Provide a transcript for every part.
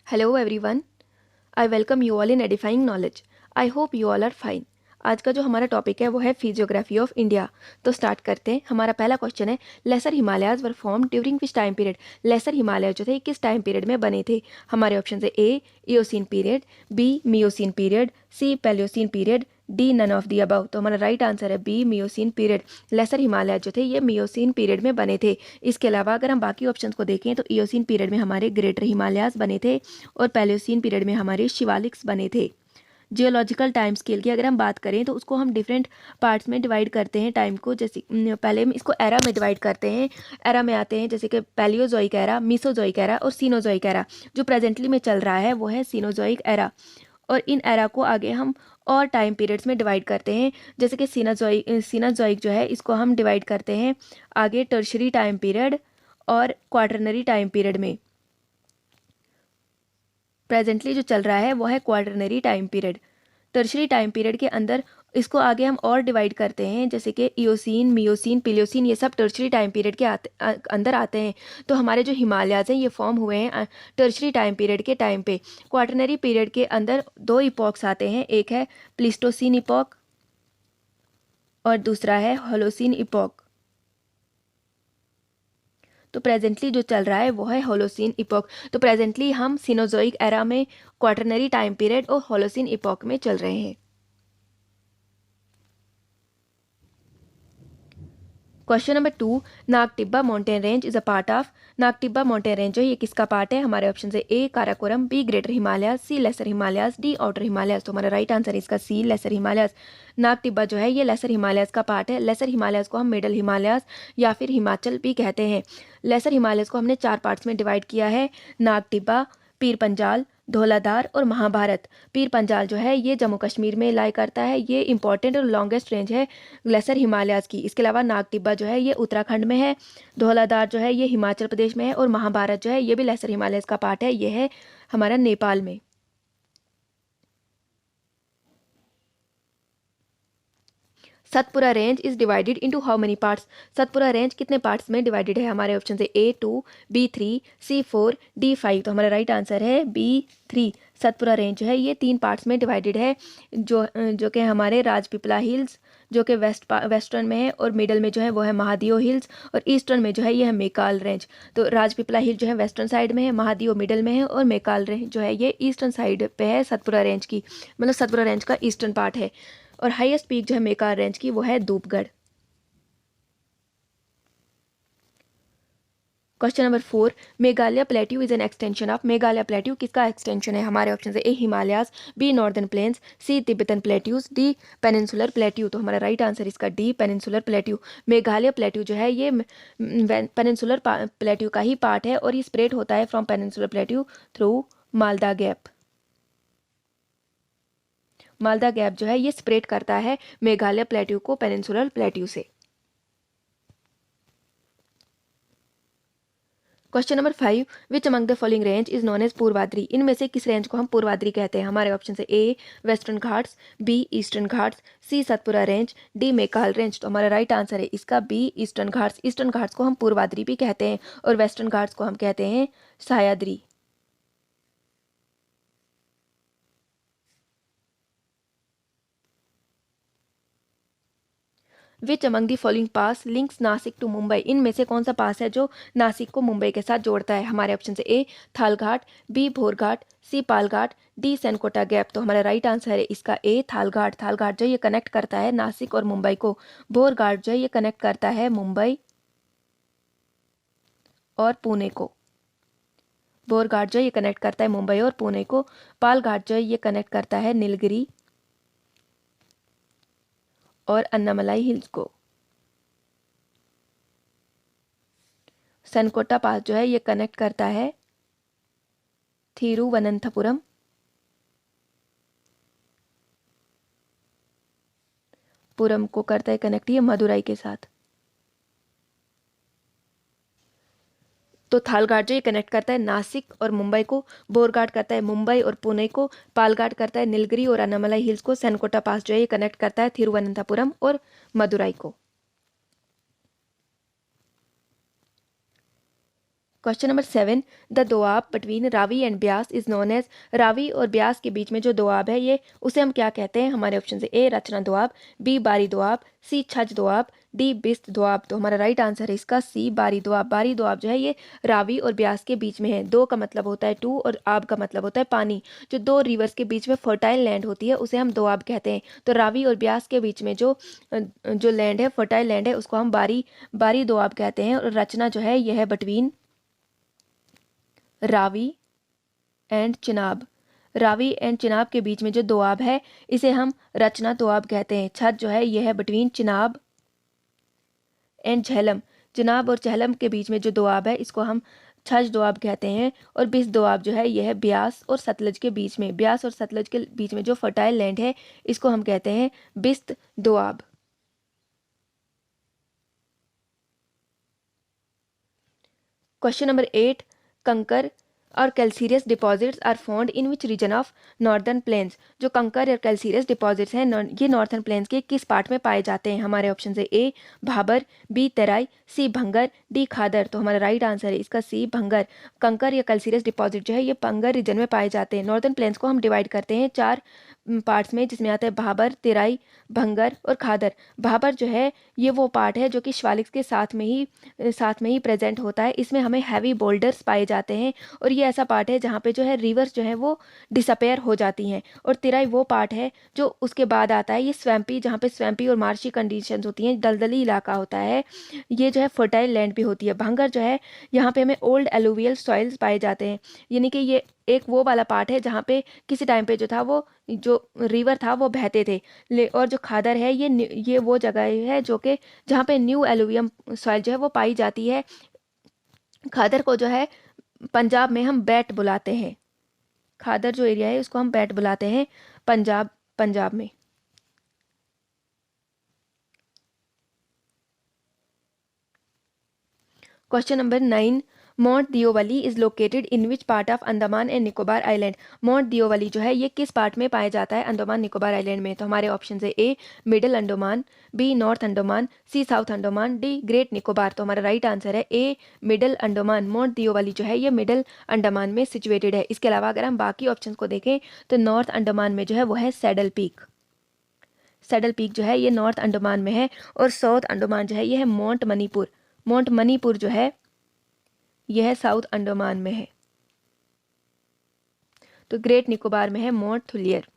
Hello everyone. I welcome you all in edifying knowledge. I hope you all are fine. आज का जो हमारा topic है वो है फिजियोग्राफी ऑफ इंडिया। तो स्टार्ट करते हैं। हमारा पहला क्वेश्चन है, lesser Himalayas were form during which time period. Laser Himalaya जो थे किस टाइम पीरियड में बने थे। हमारे ऑप्शन है A Eocene period, B Miocene period, C Palaeocene period, D none of the above. तो हमारा राइट आंसर है B Miocene period. Laser Himalaya जो थे ये मियोसीन पीरियड में बने थे। इसके अलावा अगर हम बाकी ऑप्शन को देखें तो इयोसीन पीरियड में हमारे ग्रेटर हिमालयाज बने थे और पैलियोसीन पीरियड में हमारे शिवालिक्स बने थे। जियोलॉजिकल टाइम स्केल की अगर हम बात करें तो उसको हम डिफरेंट पार्ट्स में डिवाइड करते हैं टाइम को। जैसे पहले हम इसको एरा में डिवाइड करते हैं। एरा में आते हैं जैसे कि पैलियोजोइक एरा, मीसोजोइक एरा और सीनोजोइक एरा। जो प्रेजेंटली में चल रहा है वो है सीनोजोइक एरा। और इन एरा को आगे हम और टाइम पीरियड्स में डिवाइड करते हैं। जैसे कि सीनाजोइक जो है इसको हम डिवाइड करते हैं आगे टर्शरी टाइम पीरियड और क्वाटरनरी टाइम पीरियड में। प्रेजेंटली जो चल रहा है वो है quaternary time period. Tertiary time period के अंदर इसको आगे हम और डिवाइड करते हैं, जैसे कि इयोसीन, मियोसीन, पिलियोसीन, ये सब टर्शरी टाइम पीरियड के अंदर आते हैं। तो हमारे जो हिमालयाज हैं ये फॉर्म हुए हैं टर्शरी टाइम पीरियड के टाइम पे। क्वाटरनरी पीरियड के अंदर दो इपॉक्स आते हैं, एक है प्लीस्टोसीन इपॉक और दूसरा है होलोसीन इपॉक। तो प्रेजेंटली जो चल रहा है वो है होलोसीन इपॉक। तो प्रेजेंटली हम सिनोजोइक एरा में, क्वाटरनरी टाइम पीरियड और होलोसीन इपॉक में चल रहे हैं। Question number 2, Nagtibba mountain range is a part of. Nagtibba mountain range जो है ये किसका पार्ट है। हमारे ऑप्शन है A Karakoram, B greater Himalaya, C lesser Himalayas, D outer Himalayas. तो हमारा राइट आंसर है इसका सी लेसर हिमालयाज। नागटिब्बा जो है ये लेसर हिमालयाज का पार्ट है। लेसर हिमालयाज को हम मिडल हिमालयाज या फिर हिमाचल भी कहते हैं। लेसर हिमालयाज को हमने 4 पार्ट्स में डिवाइड किया है, नागटिब्बा, पीर पंजाल, धौलाधार और महाभारत। पीर पंजाल जो है ये जम्मू कश्मीर में लाई करता है। ये इंपॉर्टेंट और लॉन्गेस्ट रेंज है लेसर हिमालयाज की। इसके अलावा नागटिब्बा जो है ये उत्तराखंड में है, धौलाधार जो है ये हिमाचल प्रदेश में है और महाभारत जो है ये भी लेसर हिमालयाज का पार्ट है, ये है हमारा नेपाल में। Satpura range is divided into how many parts. Satpura range कितने पार्ट्स में डिवाइडेड है। हमारे ऑप्शन है ए 2, बी 3, सी 4, डी 5। तो हमारा राइट आंसर है बी 3। सतपुरा रेंज जो है ये 3 पार्ट्स में डिवाइडेड है, जो कि हमारे राजपीपला हिल्स जो कि वेस्टर्न में है, और मिडल में जो है वो है महादेव हिल्स, और ईस्टर्न में जो है ये है मेकाल रेंज। तो राजपीपला हिल जो है वेस्टर्न साइड में है, महादेव मिडल में है और मेकाल रेंज जो है ये ईस्टर्न साइड पे है सतपुरा रेंज की, मतलब सतपुरा रेंज का ईस्टर्न पार्ट है। और हाईएस्ट पीक जो है मेकाल रेंज की वो है Dhupgarh. Question number 4, Meghalaya plateau is an extension of. Meghalaya plateau किसका एक्सटेंशन है। हमारे ऑप्शन है A Himalayas, B northern plains, C Tibetan plateaus, D peninsular plateau. तो हमारा राइट आंसर इसका D peninsular plateau. Meghalaya plateau जो है ये पेनिनसुलर प्लेट्यू का ही पार्ट है और ये स्प्रेड होता है from peninsular plateau through Malda gap. Malda gap जो है ये स्प्रेड करता है मेघालय प्लेट्यू को पेनिनसुलर प्लेट्यू से। Question number 5, which among the following range is known as Purvadri. इनमें से किस रेंज को हम पूर्वाद्री कहते हैं। हमारे ऑप्शन है A western Ghats, B eastern Ghats, C Satpura range, D Maikal range. तो हमारा राइट आंसर है इसका B eastern Ghats. Eastern Ghats को हम पूर्वाद्री भी कहते हैं और वेस्टर्न घाट्स को हम कहते हैं Sahyadri. Which among the following pass links Nashik to Mumbai. इनमें से कौन सा पास है जो नासिक को मुंबई के साथ जोड़ता है। हमारे ऑप्शन है ए थालघाट, बी भोरघाट, सी पालघाट, डी सनकोटा गैप। तो हमारा राइट आंसर है इसका ए थालघाट। थालघाट जो ये कनेक्ट करता है नासिक और मुंबई को। भोरघाट जो ये कनेक्ट करता है मुंबई और पुणे को। भोरघाट जो ये कनेक्ट करता है मुंबई और पुणे को। पालघाट जो ये कनेक्ट करता है नीलगिरी और अन्नामलाई हिल्स को। सनकोटा पास जो है ये कनेक्ट करता है थिरुवनंतपुरम पुरम को, करता है कनेक्ट ये मदुराई के साथ। तो थालघाट जो ये कनेक्ट करता है नासिक और मुंबई को, बोरघाट करता है मुंबई और पुणे को, पालघाट करता है नीलगिरी और अन्नामलाई हिल्स को, सनकोटा पास जो है ये कनेक्ट करता है थिरुवनंतपुरम और मदुराई को। Question number 7, the doab between Ravi and Beas is known as. Ravi और ब्यास के बीच में जो दोआब है ये उसे हम क्या कहते हैं? हमारे ऑप्शन से ए रचना दोआब, बी बारी दोआब, सी छज दोआब, डी बिस्त दोआब। तो हमारा राइट आंसर है इसका सी बारी दोआब। बारी दोआब जो है ये रावी और ब्यास के बीच में है। दो का मतलब होता है टू और आब का मतलब होता है पानी। जो दो रिवर्स के बीच में फर्टाइल लैंड होती है उसे हम दोआब कहते हैं। तो रावी और ब्यास के बीच में जो लैंड है, फर्टाइल लैंड है, उसको हम बारी दोआब कहते हैं। और रचना जो है यह है between Ravi and Chenab. Ravi and Chenab के बीच में जो दोआब है इसे हम रचना दोआब कहते हैं। छत जो है यह है बिटवीन चिनाब एंड झेलम। चिनाब और झेलम के बीच में जो दोआब है इसको हम छज दोआब कहते हैं। और बिस दोआब जो है यह है ब्यास और सतलज के बीच में। ब्यास और सतलज के बीच में जो फर्टाइल लैंड है इसको हम कहते हैं बिस्त दोआब। क्वेश्चन नंबर 8, कंकर और calcareous deposits are found in which region of northern plains. जो कंकर और कैल्सीरियस डिपॉजिट्स हैं ये नॉर्थर्न प्लेन्स के किस पार्ट में पाए जाते हैं? हमारे ऑप्शन से ए भाबर, बी तराई, सी भंगर, डी खादर। तो हमारा राइट आंसर है इसका सी भंगर। कंकर या कैल्सीरियस डिपॉजिट जो है ये भंगर रीजन में पाए जाते हैं। नॉर्दर्न प्लेन्स को हम डिवाइड करते हैं 4 पार्ट्स में, जिसमें आता है भाबर, तेराई, भंगर और खादर। भाबर जो है ये वो पार्ट है जो कि शिवालिक के साथ में ही प्रेजेंट होता है। इसमें हमें हैवी बोल्डर्स पाए जाते हैं और ये ऐसा पार्ट है जहाँ पे जो है रिवर्स जो है वो डिसअपेयर हो जाती हैं। और तेराई वो पार्ट है जो उसके बाद आता है, ये स्वैम्पी, जहाँ पे स्वैम्पी और मार्शी कंडीशंस होती हैं, दलदली इलाका होता है। ये जो है फर्टाइल लैंड भी होती है। भंगर जो है यहाँ पे हमें ओल्ड एलुवियल सॉइल्स पाए जाते हैं, यानी कि ये एक वो वाला पार्ट है जहाँ पे किसी टाइम पे जो था वो जो रिवर था वो बहते थे। और जो खादर है ये वो जगह है जो कि जहाँ पे न्यू एलुवियम सॉइल जो है वो पाई जाती है। खादर को जो है पंजाब में हम बैट बुलाते हैं। खादर जो एरिया है उसको हम बैट बुलाते हैं पंजाब में। Question number 9, mount Diavolo is located in which part of Andaman and Nicobar island. Mount Diavolo जो है ये किस पार्ट में पाया जाता है? अंडमान निकोबार आइलैंड में। तो हमारे ऑप्शन है A Middle Andaman, B North Andaman, C South Andaman, D Great Nicobar. तो हमारा राइट आंसर है A Middle Andaman. Mount Diavolo जो है ये मिडिल अंडमान में सिचुएटेड है। इसके अलावा अगर हम बाकी ऑप्शन को देखें तो नॉर्थ अंडमान में जो है वो है सैडल पीक। सैडल पीक जो है ये नॉर्थ अंडमान में है। और साउथ अंडमान जो है ये है माउंट मणिपुर। माउंट मणिपुर जो है यह साउथ अंडमान में है। तो ग्रेट निकोबार में है mount Thuillier.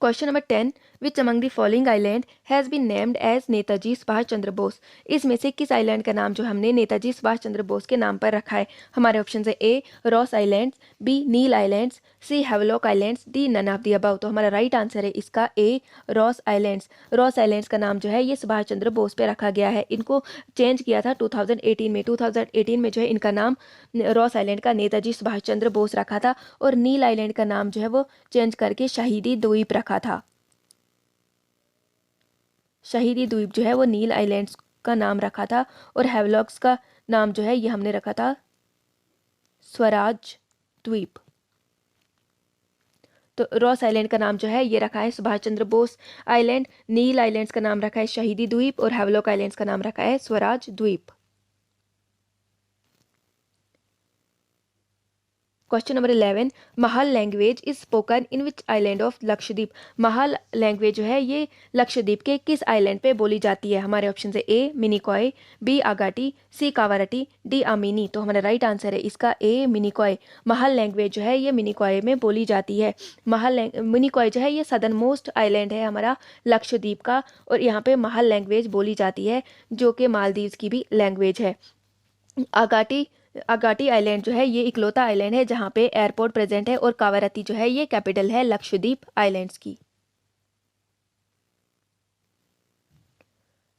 Question number 10, which among the following island has been named as Netaji Subhash Chandra Bose. इसमें से किस आइलैंड का नाम जो हमने नेताजी सुभाष चंद्र बोस के नाम पर रखा है? हमारे ऑप्शन है A Ross islands, B Neil islands, C Havelock islands, D none of the above. तो हमारा राइट आंसर है इसका A Ross islands. Ross islands का नाम जो है ये सुभाष चंद्र बोस पे रखा गया है। इनको चेंज किया था 2018 में। 2018 में जो है इनका नाम रॉस आइलैंड का नेताजी सुभाष चंद्र बोस रखा था। और नील आइलैंड का नाम जो है वो चेंज करके शहीदी द्वीप रखा था। शहीदी द्वीप जो है वो नील आइलैंड्स का नाम रखा था। और हैवलॉक्स का नाम जो है ये हमने रखा था स्वराज द्वीप। तो रॉस आइलैंड का नाम जो है ये रखा है सुभाष चंद्र बोस आइलैंड, नील आइलैंड्स का नाम रखा है शहीदी द्वीप और हैवलॉक आइलैंड्स का नाम रखा है स्वराज द्वीप। Question number 11, Mahal language is spoken in which island of Lakshadweep. Mahal language जो है ये लक्षद्वीप के किस आइलैंड पे बोली जाती है? हमारे ऑप्शन है ए मिनिकॉय, बी आगाटी, सी कावारटी, डी आमीनी। तो हमारा राइट आंसर है इसका ए मिनिकॉय। महाल लैंग्वेज जो है ये मिनिकॉय में बोली जाती है। मिनिकॉय जो है ये सदर्न मोस्ट आइलैंड है हमारा लक्षद्वीप का। और यहाँ पे महाल लैंग्वेज बोली जाती है जो कि मालदीव्स की भी लैंग्वेज है। अगाटी आइलैंड जो है ये इकलौता आइलैंड है जहाँ पे एयरपोर्ट प्रेजेंट है। और कावारती जो है ये कैपिटल है लक्षद्वीप आइलैंड्स की।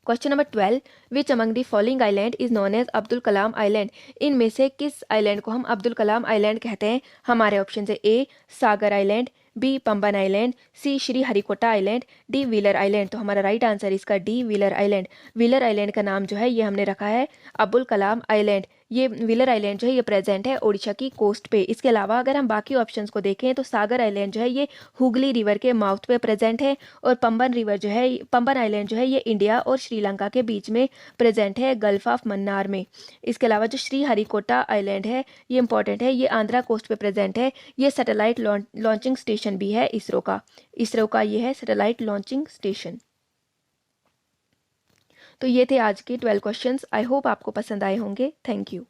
Question number 12, which among the following island is known as Abdul Kalam island. इनमें से किस आइलैंड को हम अब्दुल कलाम आइलैंड कहते हैं? हमारे ऑप्शन है A Sagar island, B Pamban island, C Sri Harikota island, D Wheeler island. तो हमारा राइट आंसर इसका D Wheeler island. Wheeler island का नाम जो है ये हमने रखा है अब्दुल कलाम आइलैंड। ये व्हीलर आइलैंड जो है ये प्रेजेंट है ओडिशा की कोस्ट पे। इसके अलावा अगर हम बाकी ऑप्शंस को देखें तो सागर आइलैंड जो है ये हुगली रिवर के माउथ पे प्रेजेंट है, और पंबन रिवर जो है पंबन आइलैंड जो है ये इंडिया और श्रीलंका के बीच में प्रेजेंट है गल्फ ऑफ मन्नार में। इसके अलावा जो श्री हरिकोटा आइलैंड है ये इंपॉर्टेंट है, ये आंध्रा कोस्ट पे प्रेजेंट है। ये सैटेलाइट लॉन्चिंग स्टेशन भी है इसरो का ये है सैटेलाइट लॉन्चिंग स्टेशन। तो ये थे आज के 12 क्वेश्चंस। आई होप आपको पसंद आए होंगे। Thank you.